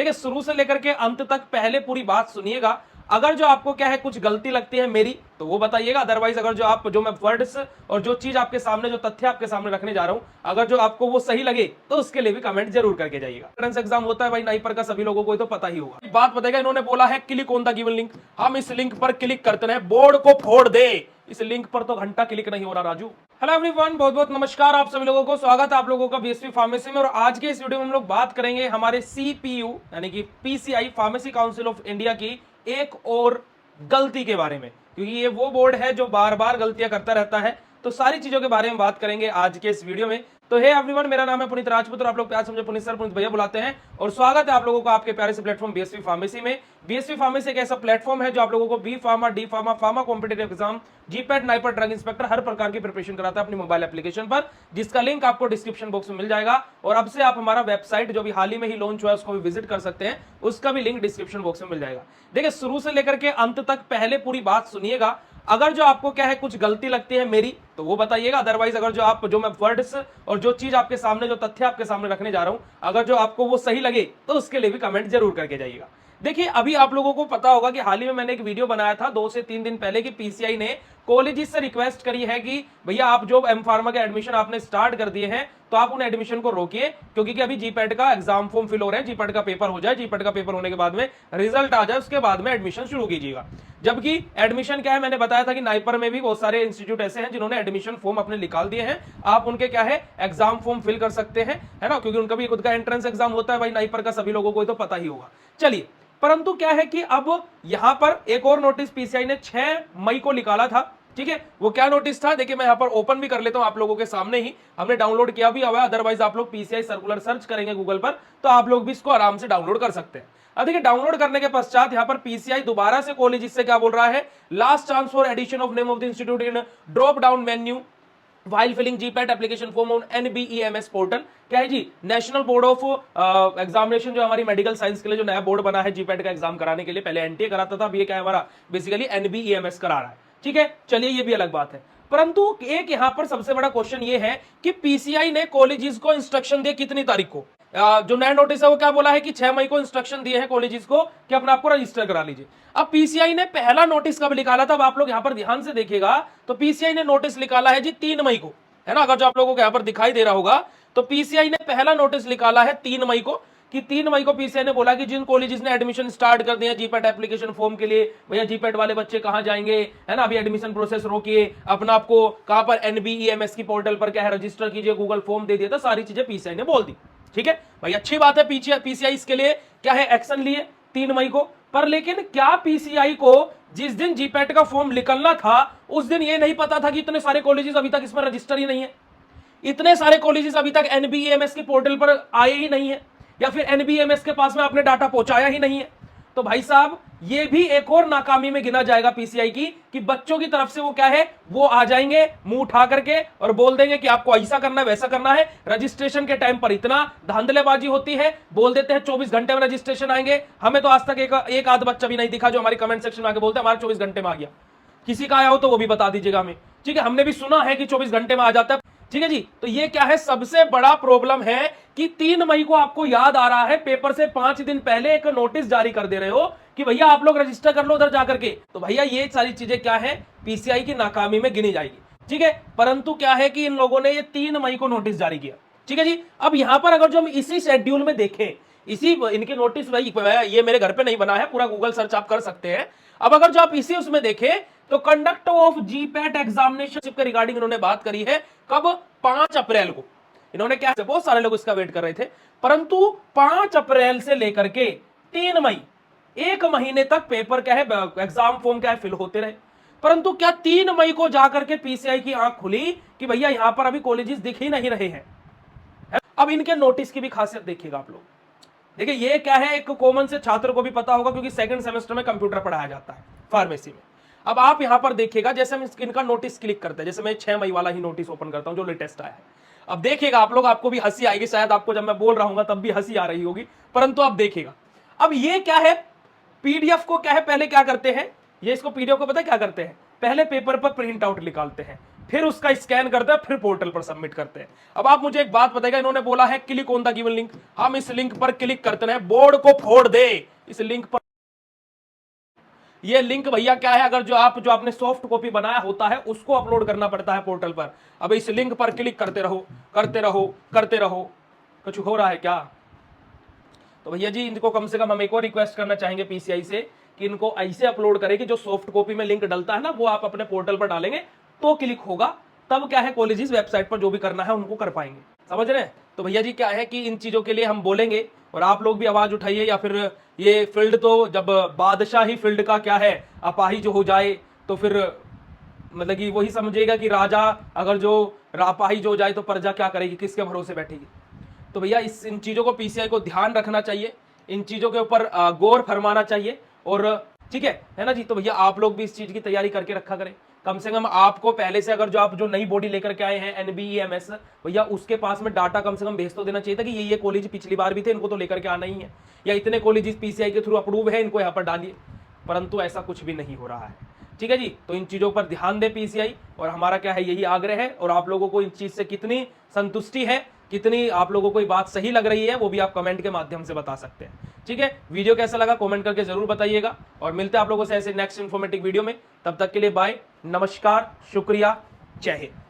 देखिए शुरू से लेकर के अंत तक पहले पूरी बात सुनिएगा। अगर जो आपको क्या है कुछ गलती लगती है मेरी तो वो बताइएगा, अदरवाइज अगर जो मैं वर्ड्स और जो चीज आपके सामने, जो तथ्य आपके सामने रखने जा रहा हूं, अगर जो आपको वो सही लगे तो उसके लिए भी कमेंट जरूर करके जाइएगा। एंट्रेंस एग्जाम होता है भाई नाइपर का, सभी लोगों को तो पता ही होगा। बात बताएगा, इन्होंने बोला है click on the given link, हम इस लिंक पर क्लिक करते हैं, बोर्ड को फोड़ दे। इस लिंक पर तो घंटा क्लिक नहीं हो रहा राजू। हेलो एवरीवन, बहुत बहुत नमस्कार आप सभी लोगों को, स्वागत है आप लोगों का बीएसवी फार्मेसी में। और आज के इस वीडियो में हम लोग बात करेंगे हमारे सीपीयू यानी कि PCI pharmacy council of India की एक और गलती के बारे में, क्योंकि ये वो बोर्ड है जो बार बार गलतियां करता रहता है। तो सारी चीजों के बारे में बात करेंगे आज के इस वीडियो में। तो हे एवरीवन, मेरा नाम है पुनीत राजपूत और आप लोग प्यार समझे पुनीत सर, पुनीत भैया बुलाते हैं। और स्वागत है आप लोगों का आपके प्यारे से प्लेटफॉर्म बीएसवी फार्मेसी में। बीएसवी फार्मेसी एक ऐसा प्लेटफॉर्म है जो आप लोगों को B pharma, D pharma, pharma competitive exam, GPAT, NIPER, drug inspector हर प्रकार की प्रिपरेशन कराता है अपनी मोबाइल एप्लीकेशन पर, जिसका लिंक आपको डिस्क्रिप्शन बॉक्स में मिल जाएगा। और अब से आप हमारा वेबसाइट जो भी हाल ही में ही लॉन्च हुआ है उसको भी विजिट कर सकते हैं, उसका भी लिंक डिस्क्रिप्शन बॉक्स में मिल जाएगा। देखिए शुरू से लेकर के अंत तक पहले पूरी बात सुनिएगा। अगर जो आपको क्या है कुछ गलती लगती है मेरी तो वो बताइएगा, अदरवाइज अगर जो मैं वर्ड्स और जो चीज आपके सामने, जो तथ्य आपके सामने रखने जा रहा हूं, अगर जो आपको वो सही लगे तो उसके लिए भी कमेंट जरूर करके जाइएगा। देखिए अभी आप लोगों को पता होगा कि हाल ही में मैंने एक वीडियो बनाया था 2 से 3 दिन पहले कि पीसीआई ने कॉलेजेस से रिक्वेस्ट करी है कि भैया आप जो एम फार्मा के एडमिशन आपने स्टार्ट कर दिए हैं तो आप उन एडमिशन को रोकिए, क्योंकि अभी जीपैट का एग्जाम फॉर्म फिल हो रहे हैं, जीपैट का पेपर हो जाए, जीपैट का पेपर होने के बाद में रिजल्ट आ जाए, उसके बाद में एडमिशन शुरू कीजिएगा। जबकि एडमिशन क्या है, मैंने बताया था कि नाइपर में भी बहुत सारे इंस्टीट्यूट ऐसे हैं जिन्होंने एडमिशन फॉर्म अपने निकाल दिए हैं। आप उनके क्या है एग्जाम फॉर्म फिल कर सकते हैं, है ना, क्योंकि उनका भी खुद का एंट्रेंस एग्जाम होता है भाई नाइपर का, सभी लोगों को तो पता ही होगा। चलिए, परंतु क्या है कि अब यहां पर एक और नोटिस पीसीआई ने 6 मई को निकाला था। ठीक है, वो क्या नोटिस था देखिए, मैं यहां पर ओपन भी कर लेता हूं आप लोगों के सामने ही, हमने डाउनलोड किया भी हुआ है, अदरवाइज आप लोग पीसीआई सर्कुलर सर्च करेंगे गूगल पर तो आप लोग भी इसको आराम से डाउनलोड कर सकते हैं। अब देखिए डाउनलोड करने के पश्चात यहां पर पीसीआई दोबारा से कॉलेज से क्या बोल रहा है, last chance for addition of name of the institute in drop down menu while filling GPAT application form on NBEMS portal. क्या है जी, नेशनल बोर्ड ऑफ एग्जामिनेशन, जो हमारी मेडिकल साइंस के लिए जो नया बोर्ड बना है जीपैट का एग्जाम कराने के लिए, पहले एनटीए कराता था, अब ये क्या है हमारा बेसिकली NBEMS करा रहा है। ठीक है, चलिए ये भी अलग बात है। परंतु एक यहां पर सबसे बड़ा क्वेश्चन ये है कि पीसीआई ने कॉलेजेस को इंस्ट्रक्शन दिए कितनी तारीख को, जो नया नोटिस है वो क्या बोला है कि 6 मई को इंस्ट्रक्शन दिए हैं कॉलेजेस को कि अपने आप को रजिस्टर करा लीजिए। अब पीसीआई ने पहला नोटिस कब निकाला था, अब आप लोग यहां पर ध्यान से देखिएगा तो पीसीआई ने नोटिस निकाला है जी 3 मई को, है ना, अगर जो आप लोगों को यहां पर दिखाई दे रहा होगा तो पीसीआई ने पहला नोटिस निकाला है 3 मई को, कि 3 मई को पीसीआई ने बोला कि जिन कॉलेजेस ने एडमिशन स्टार्ट कर दिया जीपैट एप्लीकेशन फॉर्म के लिए, भैया जीपैट वाले बच्चे कहां जाएंगे, है ना, अभी एडमिशन प्रोसेस रोकिए, अपना आपको कहां पर NBEMS की पोर्टल पर क्या है रजिस्टर कीजिए, गूगल फॉर्म दे दिया था, सारी चीजें पीसीआई ने बोल दी। ठीक है भाई, अच्छी बात है, पीसीआई इसके लिए क्या है एक्शन लिए 3 मई को। पर लेकिन क्या पीसीआई को जिस दिन जीपैट का फॉर्म निकलना था उस दिन ये नहीं पता था कि इतने सारे कॉलेजेस अभी तक इसमें रजिस्टर ही नहीं है, इतने सारे कॉलेजेस अभी तक NBEMS की पोर्टल पर आए ही नहीं है, या फिर NBEMS के पास में आपने डाटा पहुंचाया ही नहीं है? तो भाई साहब ये भी एक और नाकामी में गिना जाएगा पीसीआई की, कि बच्चों की तरफ से वो क्या है, वो आ जाएंगे मुंह उठा करके और बोल देंगे कि आपको ऐसा करना है वैसा करना है, रजिस्ट्रेशन के टाइम पर इतना धांधलेबाजी होती है, बोल देते हैं 24 घंटे में रजिस्ट्रेशन आएंगे। हमें तो आज तक एक आध बच्चा भी नहीं दिखा जो हमारी कमेंट सेक्शन में आके बोलते हैं हमारा 24 घंटे में आ गया। किसी का आया हो तो वो भी बता दीजिएगा हमें। ठीक है, हमने भी सुना है कि 24 घंटे में आ जाता है। ठीक है जी, तो ये क्या है, सबसे बड़ा प्रॉब्लम है कि 3 मई को आपको याद आ रहा है, पेपर से 5 दिन पहले एक नोटिस जारी कर दे रहे हो कि भैया आप लोग रजिस्टर कर लो उधर जाकर के। तो भैया ये सारी चीजें क्या है, पीसीआई की नाकामी में गिनी जाएगी। ठीक है, परंतु क्या है कि इन लोगों ने ये 3 मई को नोटिस जारी किया। ठीक है जी, अब यहां पर अगर जो हम इसी शेड्यूल में देखें, इसी इनके नोटिस, ये मेरे घर पे नहीं बना है, पूरा गूगल सर्च आप कर सकते हैं। अब अगर जो आप इसी उसमें देखें तो कंडक्ट ऑफ जीपैट एग्जामिनेशन के रिगार्डिंग इन्होंने बात करी है कब, 5 अप्रैल को। इन्होंने क्या, बहुत सारे लोग इसका वेट कर रहे थे, परंतु 5 अप्रैल से लेकर के 3 मई, 1 महीने तक पेपर क्या है, एग्जाम फॉर्म क्या है फिल होते रहे। परंतु क्या 3 मई को जाकर के पीसीआई की आंख खुली कि भैया यहां पर अभी कॉलेजेस दिख ही नहीं रहे हैं। अब इनके नोटिस की भी खासियत देखिएगा आप लोग। देखिए ये क्या है, एक कॉमन से छात्र को भी पता होगा क्योंकि सेकंड सेमेस्टर में कंप्यूटर पढ़ाया जाता है फार्मेसी में। अब आप यहां पर देखिएगा, जैसे हम इनका नोटिस क्लिक करते हैं, जैसे मैं 6 मई वाला ही नोटिस ओपन करता हूं जो लेटेस्ट आया है। अब देखिएगा आप लोग, आपको भी हंसी आएगी, शायद आपको जब मैं बोल रहा हूं तब भी हंसी आ रही होगी, परंतु आप देखिएगा। अब ये क्या है, पीडीएफ को क्या है पहले क्या करते हैं, ये इसको पीडीएफ को पता है क्या करते हैं, पहले पेपर पर प्रिंट आउट निकालते हैं, फिर उसका स्कैन करते हैं, फिर पोर्टल पर सबमिट करते हैं। अब आप मुझे एक बात बताइएगा, इन्होंने बोला है click on the given link, हम इस लिंक पर क्लिक करते हैं, बोर्ड को फोड़ दे इस लिंक पर। ये लिंक भैया क्या है, अगर जो आपने सॉफ्ट कॉपी बनाया होता है उसको अपलोड करना पड़ता है पोर्टल पर। अब इस लिंक पर क्लिक करते रहो करते रहो करते रहो, कुछ हो रहा है क्या? तो भैया जी इनको कम से कम हम एक और रिक्वेस्ट करना चाहेंगे पीसीआई से कि इनको ऐसे अपलोड करें कि जो सॉफ्ट कॉपी में लिंक डलता है ना, वो आप अपने पोर्टल पर डालेंगे तो क्लिक होगा, तब क्या है कॉलेजेस वेबसाइट पर जो भी करना है उनको कर पाएंगे। समझ रहे हैं? तो भैया जी क्या है कि इन चीजों के लिए हम बोलेंगे और आप लोग भी आवाज उठाइए, या फिर ये फील्ड तो जब बादशाही फील्ड का क्या है अपाहिज हो जाए तो फिर मतलब कि वही समझेगा कि राजा अगर जो अपाहिज हो जाए तो प्रजा क्या करेगी, किसके भरोसे बैठेगी। तो भैया इन चीजों को पीसीआई को ध्यान रखना चाहिए, इन चीजों के ऊपर गौर फरमाना चाहिए, और ठीक है ना जी। तो भैया आप लोग भी इस चीज की तैयारी करके रखा करें, कम से कम आपको पहले से, अगर जो आप जो नई बॉडी लेकर के आए हैं एनबीईएमएस, भैया उसके पास में डाटा कम से कम भेज तो देना चाहिए था कि ये कॉलेज पिछली बार भी थे, इनको तो लेकर के आना ही है, या इतने कॉलेजेस पीसीआई के थ्रू अप्रूव है, इनको यहाँ पर डालिए। परंतु ऐसा कुछ भी नहीं हो रहा है। ठीक है जी, तो इन चीजों पर ध्यान दे पीसीआई, और हमारा क्या है यही आग्रह है, और आप लोगों को इन चीज से कितनी संतुष्टि है, कितनी आप लोगों को ये बात सही लग रही है, वो भी आप कमेंट के माध्यम से बता सकते हैं। ठीक है, वीडियो कैसा लगा कमेंट करके जरूर बताइएगा, और मिलते हैं आप लोगों से ऐसे नेक्स्ट इन्फॉर्मेटिव वीडियो में। तब तक के लिए बाय, नमस्कार, शुक्रिया, जय हिंद।